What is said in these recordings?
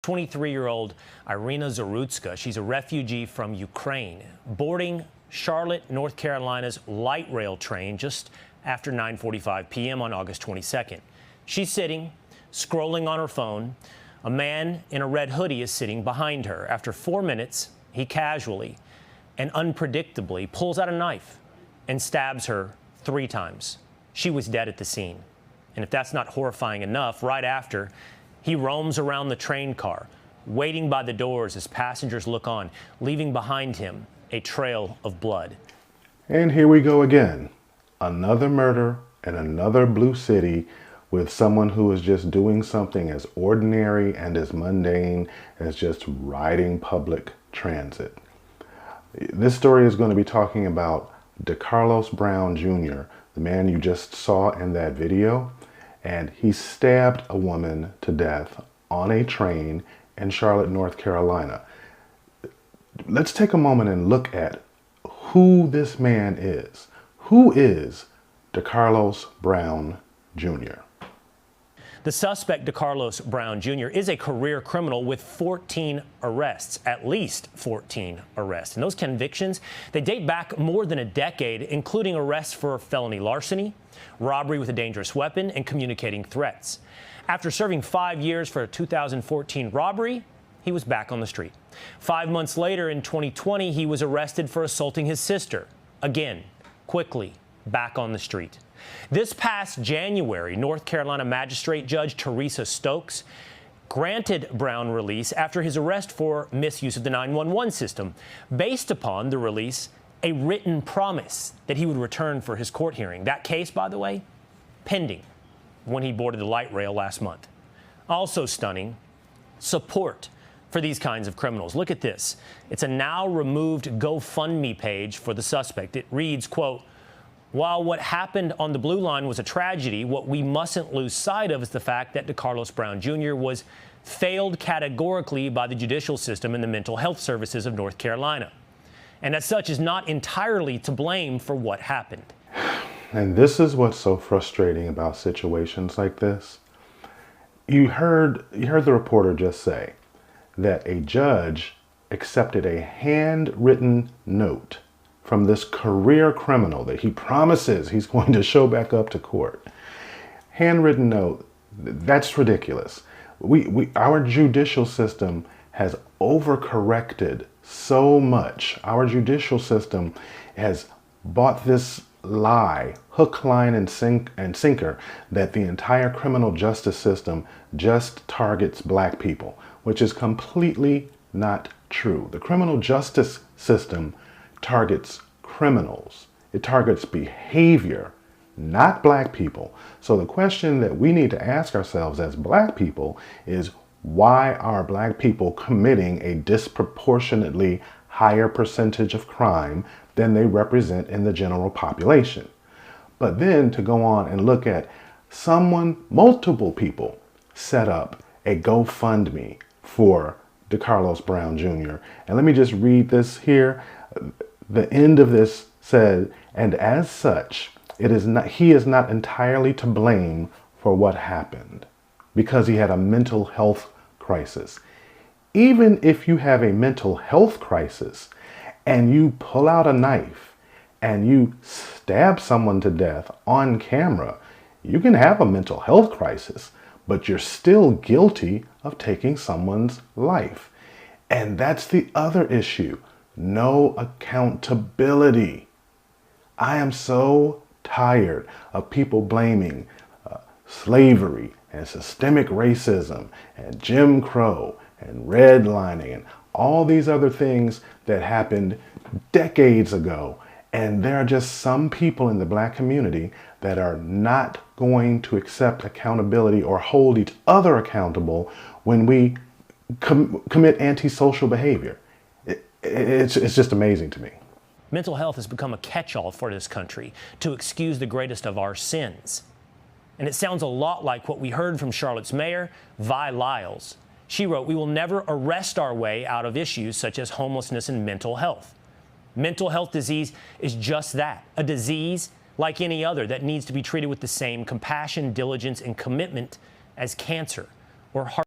23-year-old Iryna Zarutska, she's a refugee from Ukraine, boarding Charlotte, North Carolina's light rail train just after 9:45 p.m. on August 22nd. She's sitting, scrolling on her phone. A man in a red hoodie is sitting behind her. After 4 minutes, he casually and unpredictably pulls out a knife and stabs her 3 times. She was dead at the scene. And if that's not horrifying enough, right after, he roams around the train car, waiting by the doors as passengers look on, leaving behind him a trail of blood. And here we go again. Another murder in another blue city with someone who is just doing something as ordinary and as mundane as just riding public transit. This story is going to be talking about DeCarlos Brown Jr., the man you just saw in that video. And he stabbed a woman to death on a train in Charlotte, North Carolina. Let's take a moment and look at who this man is. Who is DeCarlos Brown Jr.? The suspect, DeCarlos Brown Jr., is a career criminal with 14 arrests, at least 14 arrests. And those convictions, they date back more than a decade, including arrests for felony larceny, robbery with a dangerous weapon, and communicating threats. After serving 5 years for a 2014 robbery, he was back on the street. 5 months later, in 2020, he was arrested for assaulting his sister. Again, quickly, back on the street. This past January, North Carolina Magistrate Judge Teresa Stokes granted Brown release after his arrest for misuse of the 911 system, based upon the release a written promise that he would return for his court hearing. That case, by the way, pending when he boarded the light rail last month. Also stunning, support for these kinds of criminals. Look at this. It's a now removed GoFundMe page for the suspect. It reads, quote, "While what happened on the Blue Line was a tragedy, what we mustn't lose sight of is the fact that DeCarlos Brown Jr. was failed categorically by the judicial system and the mental health services of North Carolina, and as such is not entirely to blame for what happened." And this is what's so frustrating about situations like this. You heard the reporter just say that a judge accepted a handwritten note from this career criminal that he promises he's going to show back up to court. Handwritten note, that's ridiculous. Our judicial system has overcorrected so much. Our judicial system has bought this lie, hook, line, and sinker, that the entire criminal justice system just targets black people, which is completely not true. The criminal justice system targets criminals. It targets behavior, not black people. So the question that we need to ask ourselves as black people is, why are black people committing a disproportionately higher percentage of crime than they represent in the general population? But then to go on and look at multiple people set up a GoFundMe for DeCarlos Brown Jr. And let me just read this here. The end of this said, "And as such, he is not entirely to blame for what happened because he had a mental health crisis." Even if you have a mental health crisis and you pull out a knife and you stab someone to death on camera, you can have a mental health crisis, but you're still guilty of taking someone's life. And that's the other issue. No accountability. I am so tired of people blaming slavery and systemic racism and Jim Crow and redlining and all these other things that happened decades ago. And there are just some people in the black community that are not going to accept accountability or hold each other accountable when we commit antisocial behavior. It's just amazing to me. Mental health has become a catch-all for this country to excuse the greatest of our sins. And it sounds a lot like what we heard from Charlotte's mayor, Lyles. She wrote, "We will never arrest our way out of issues such as homelessness and mental health. Mental health disease is just that, a disease like any other that needs to be treated with the same compassion, diligence, and commitment as cancer or heart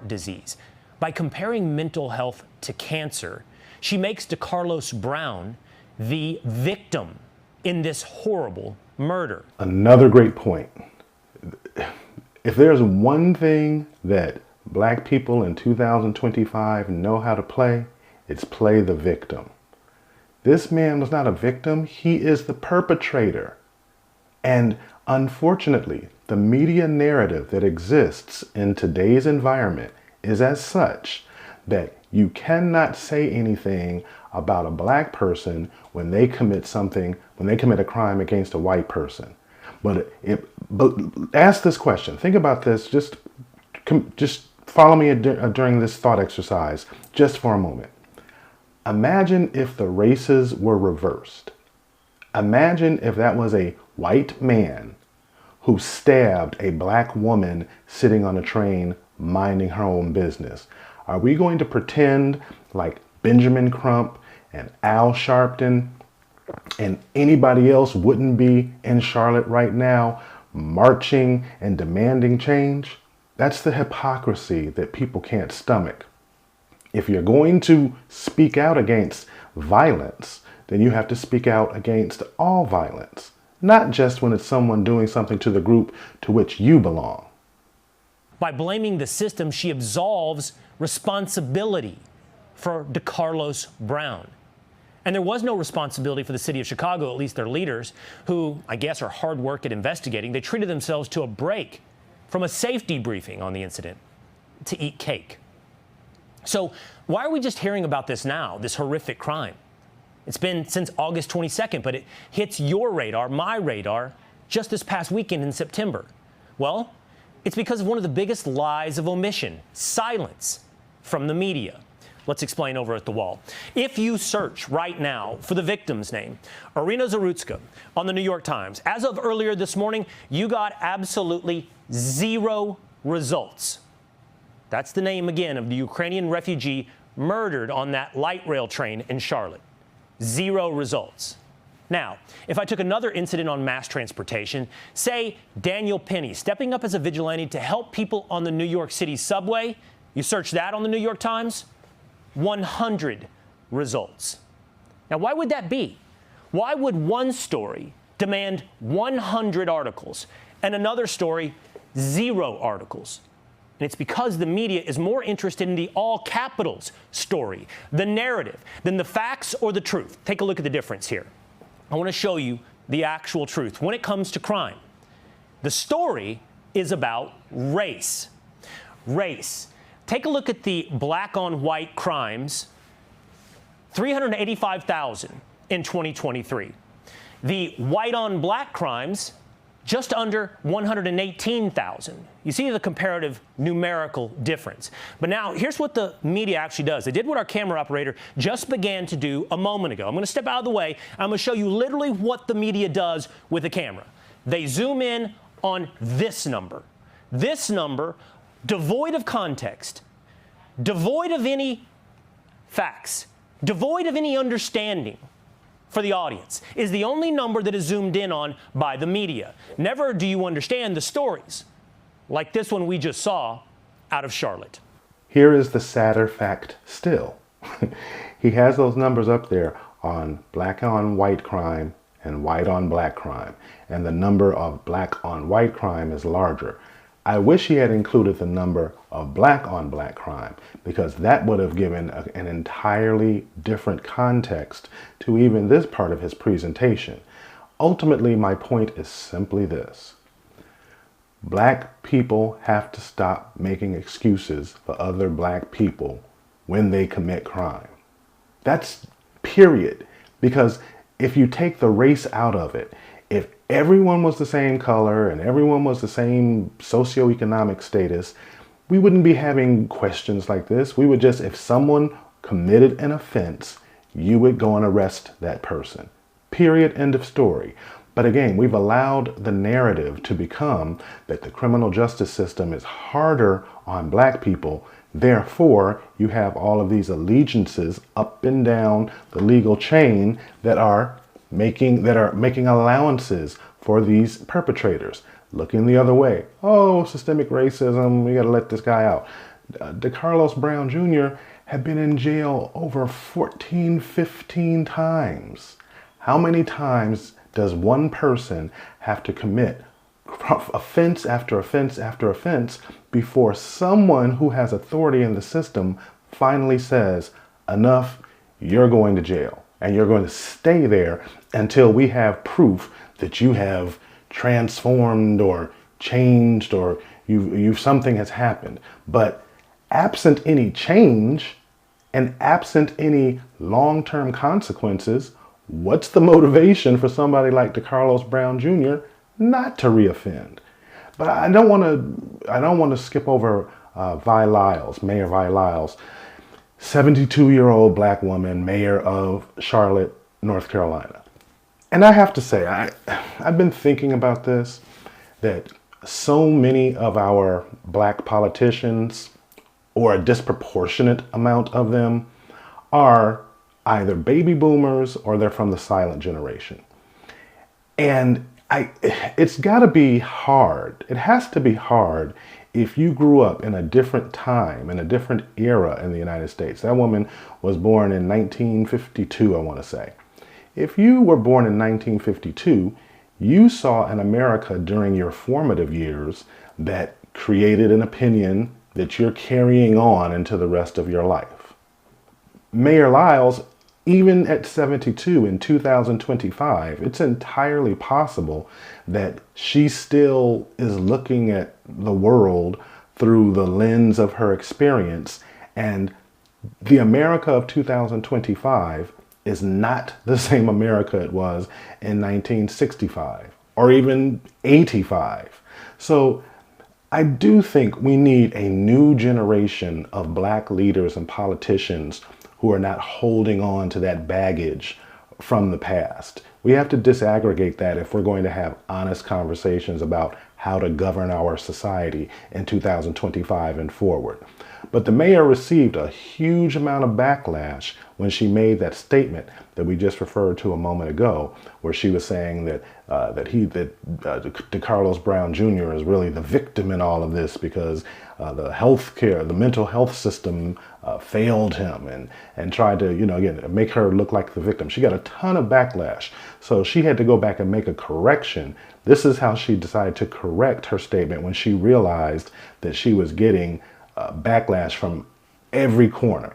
disease. By comparing mental health to cancer, she makes DeCarlos Brown the victim in this horrible murder. Another great point. If there's one thing that black people in 2025 know how to play, it's play the victim. This man was not a victim, he is the perpetrator. And unfortunately, the media narrative that exists in today's environment is as such that you cannot say anything about a black person when they commit a crime against a white person. But ask this question. Think about this. Just follow me during this thought exercise just for a moment. Imagine if the races were reversed. Imagine if that was a white man who stabbed a black woman sitting on a train minding her own business. Are we going to pretend like Benjamin Crump and Al Sharpton and anybody else wouldn't be in Charlotte right now marching and demanding change? That's the hypocrisy that people can't stomach. If you're going to speak out against violence, then you have to speak out against all violence, not just when it's someone doing something to the group to which you belong. By blaming the system, she absolves responsibility for DeCarlos Brown. And there was no responsibility for the city of Chicago, at least their leaders, who I guess are hard work at investigating. They treated themselves to a break from a safety briefing on the incident to eat cake. So why are we just hearing about this now, this horrific crime? It's been since August 22nd, but it hits your radar, my radar, just this past weekend in September. Well, it's because of one of the biggest lies of omission, silence from the media. Let's explain over at The Wall. If you search right now for the victim's name, Iryna Zarutska, on the New York Times, as of earlier this morning, you got absolutely 0 results. That's the name, again, of the Ukrainian refugee murdered on that light rail train in Charlotte. 0 results. Now, if I took another incident on mass transportation, say Daniel Penny stepping up as a vigilante to help people on the New York City subway, you search that on the New York Times, 100 results. Now, why would that be? Why would one story demand 100 articles and another story 0 articles? And it's because the media is more interested in the all capitals story, the narrative, than the facts or the truth. Take a look at the difference here. I want to show you the actual truth when it comes to crime. The story is about race. Race. Take a look at the black on white crimes, 385,000 in 2023. The white on black crimes, just under 118,000. You see the comparative numerical difference. But now, here's what the media actually does. They did what our camera operator just began to do a moment ago. I'm going to step out of the way. I'm going to show you literally what the media does with a camera. They zoom in on this number. This number, devoid of context, devoid of any facts, devoid of any understanding for the audience, is the only number that is zoomed in on by the media. Never do you understand the stories like this one we just saw out of Charlotte. Here is the sadder fact still. He has those numbers up there on black on white crime and white on black crime, and the number of black on white crime is larger. I wish he had included the number of black on black crime, because that would have given an entirely different context to even this part of his presentation. Ultimately, my point is simply this. Black people have to stop making excuses for other black people when they commit crime. That's period. Because if you take the race out of it, if everyone was the same color and everyone was the same socioeconomic status, we wouldn't be having questions like this. We would just, if someone committed an offense, you would go and arrest that person. Period. End of story. But again, we've allowed the narrative to become that the criminal justice system is harder on black people. Therefore, you have all of these allegiances up and down the legal chain that are making allowances for these perpetrators. Looking the other way. Oh, systemic racism, we got to let this guy out. DeCarlos Brown Jr. had been in jail over 14, 15 times. How many times does one person have to commit offense after offense after offense before someone who has authority in the system finally says, enough, you're going to jail, and you're going to stay there until we have proof that you have transformed or changed or you've something has happened. But absent any change and absent any long-term consequences, what's the motivation for somebody like DeCarlos Brown Jr. not to reoffend? But I don't want to skip over Lyles, Mayor Lyles, 72-year-old black woman, mayor of Charlotte, North Carolina. And I have to say, I've been thinking about this, that so many of our black politicians, or a disproportionate amount of them, are either baby boomers or they're from the silent generation. And it's got to be hard. It has to be hard if you grew up in a different time, in a different era in the United States. That woman was born in 1952, I want to say. If you were born in 1952, you saw an America during your formative years that created an opinion that you're carrying on into the rest of your life. Mayor Lyles, even at 72 in 2025, it's entirely possible that she still is looking at the world through the lens of her experience, and the America of 2025 is not the same America it was in 1965 or even 85. So I do think we need a new generation of black leaders and politicians who are not holding on to that baggage from the past. We have to disaggregate that if we're going to have honest conversations about how to govern our society in 2025 and forward. But the mayor received a huge amount of backlash when she made that statement that we just referred to a moment ago, where she was saying that DeCarlos Brown Jr. is really the victim in all of this because the mental health system failed him and tried to, again, make her look like the victim. She got a ton of backlash. So she had to go back and make a correction. This is how she decided to correct her statement when she realized that she was getting backlash from every corner.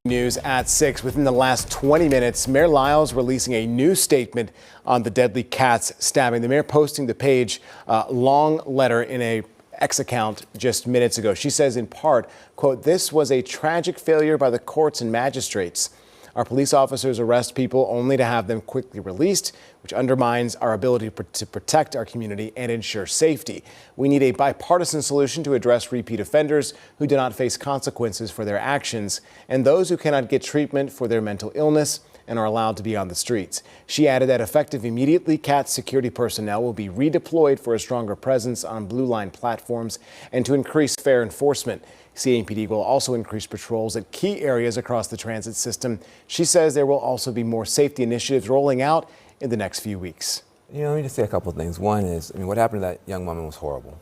News at 6. Within the last 20 minutes, Mayor Lyles releasing a new statement on the deadly Katz stabbing. The mayor posting the page long letter in a X account just minutes ago. She says in part, quote, "This was a tragic failure by the courts and magistrates. Our police officers arrest people only to have them quickly released, which undermines our ability to protect our community and ensure safety. We need a bipartisan solution to address repeat offenders who do not face consequences for their actions and those who cannot get treatment for their mental illness and are allowed to be on the streets." She added that effective immediately, Katz security personnel will be redeployed for a stronger presence on Blue Line platforms and to increase fair enforcement. CAPD will also increase patrols at key areas across the transit system. She says there will also be more safety initiatives rolling out in the next few weeks. Let me just say a couple of things. One is, what happened to that young woman was horrible.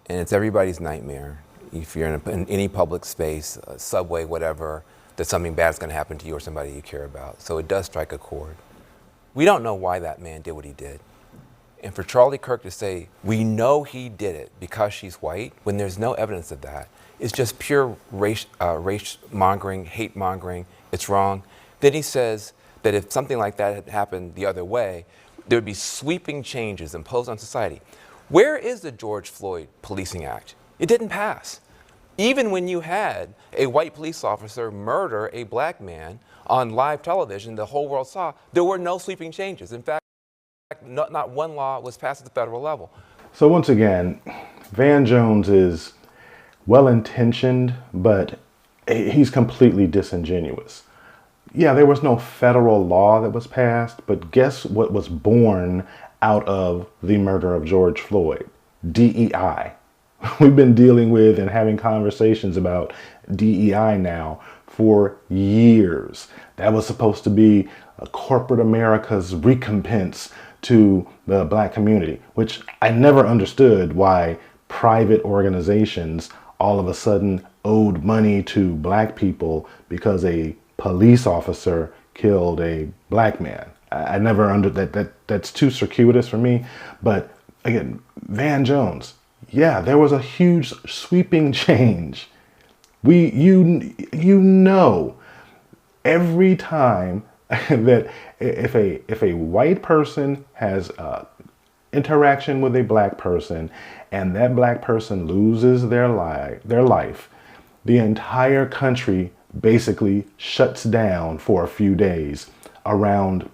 And it's everybody's nightmare. If you're in any public space, subway, whatever, that something bad is going to happen to you or somebody you care about. So it does strike a chord. We don't know why that man did what he did. And for Charlie Kirk to say, we know he did it because she's white, when there's no evidence of that, it's just pure race mongering, hate mongering. It's wrong. Then he says that if something like that had happened the other way, there would be sweeping changes imposed on society. Where is the George Floyd Policing Act? It didn't pass. Even when you had a white police officer murder a black man on live television, the whole world saw, there were no sweeping changes. In fact, not one law was passed at the federal level. So once again, Van Jones is well-intentioned, but he's completely disingenuous. Yeah, there was no federal law that was passed, but guess what was born out of the murder of George Floyd? DEI. We've been dealing with and having conversations about DEI now for years. That was supposed to be corporate America's recompense to the black community, which I never understood why private organizations all of a sudden owed money to black people because a police officer killed a black man. I never that's too circuitous for me. But again, Van Jones, yeah, there was a huge sweeping change. You know, every time that if a white person has interaction with a black person and that black person loses their life, the entire country basically shuts down for a few days around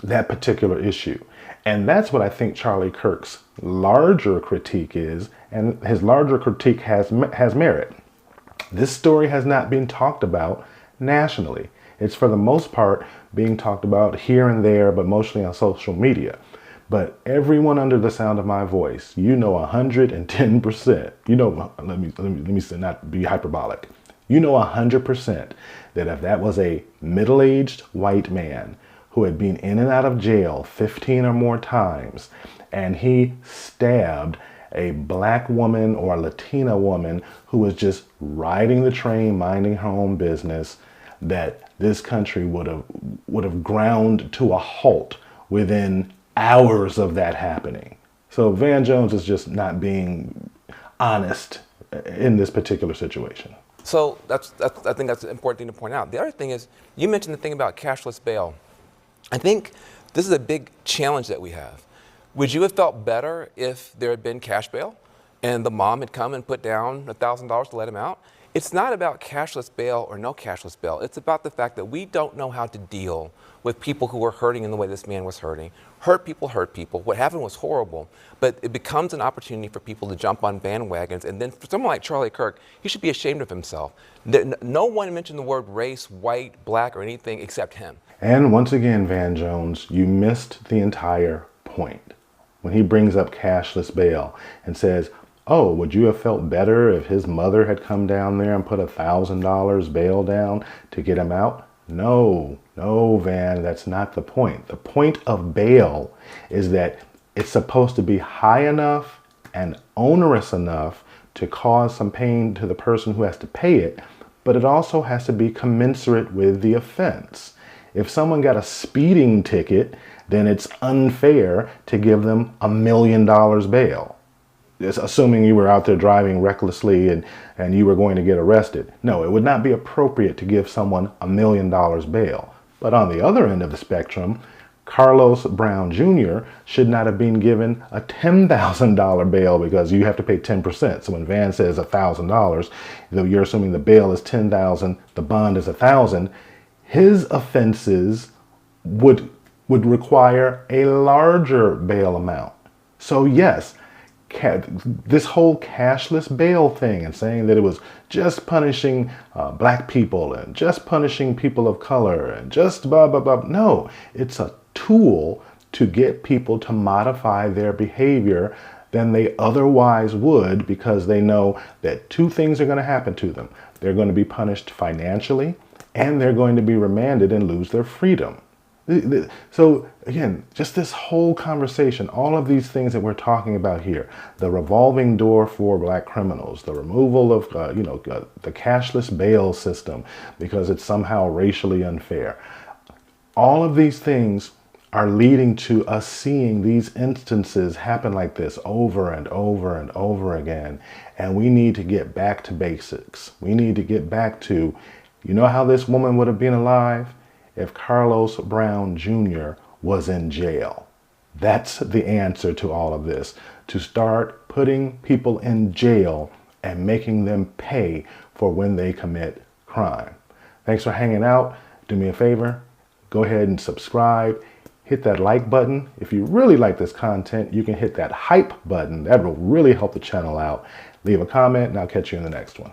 that particular issue. And that's what I think Charlie Kirk's larger critique is, and his larger critique has merit. This story has not been talked about nationally. It's for the most part being talked about here and there, but mostly on social media. But everyone under the sound of my voice, you know 110%, you know, let me say, not be hyperbolic. You know 100% that if that was a middle-aged white man who had been in and out of jail 15 or more times, and he stabbed a black woman or a Latina woman who was just riding the train, minding her own business, that this country would have ground to a halt within hours of that happening. So Van Jones is just not being honest in this particular situation. So I think that's an important thing to point out. The other thing is, you mentioned the thing about cashless bail. I think this is a big challenge that we have. Would you have felt better if there had been cash bail and the mom had come and put down $1,000 to let him out? It's not about cashless bail or no cashless bail. It's about the fact that we don't know how to deal with people who are hurting in the way this man was hurting. Hurt people hurt people. What happened was horrible, but it becomes an opportunity for people to jump on bandwagons. And then for someone like Charlie Kirk, he should be ashamed of himself. No one mentioned the word race, white, black, or anything except him. And once again, Van Jones, you missed the entire point. When he brings up cashless bail and says, oh, would you have felt better if his mother had come down there and put $1,000 bail down to get him out? No, Van, that's not the point. The point of bail is that it's supposed to be high enough and onerous enough to cause some pain to the person who has to pay it, but it also has to be commensurate with the offense. If someone got a speeding ticket, then it's unfair to give them $1 million bail. It's assuming you were out there driving recklessly and you were going to get arrested. No, it would not be appropriate to give someone $1 million bail. But on the other end of the spectrum, DeCarlos Brown Jr. should not have been given a $10,000 bail because you have to pay 10%. So when Van says $1,000, though you're assuming the bail is $10,000, the bond is $1,000, his offenses would require a larger bail amount. So yes, this whole cashless bail thing and saying that it was just punishing black people and just punishing people of color and just blah, blah, blah. No, it's a tool to get people to modify their behavior than they otherwise would, because they know that two things are going to happen to them. They're going to be punished financially and they're going to be remanded and lose their freedom. So again, just this whole conversation, all of these things that we're talking about here, the revolving door for black criminals, the removal of the cashless bail system because it's somehow racially unfair. All of these things are leading to us seeing these instances happen like this over and over and over again. And we need to get back to basics. We need to get back to, you know how this woman would have been alive? If DeCarlos Brown Jr. was in jail. That's the answer to all of this. To start putting people in jail and making them pay for when they commit crime. Thanks for hanging out. Do me a favor, go ahead and subscribe. Hit that like button. If you really like this content, you can hit that hype button. That will really help the channel out. Leave a comment and I'll catch you in the next one.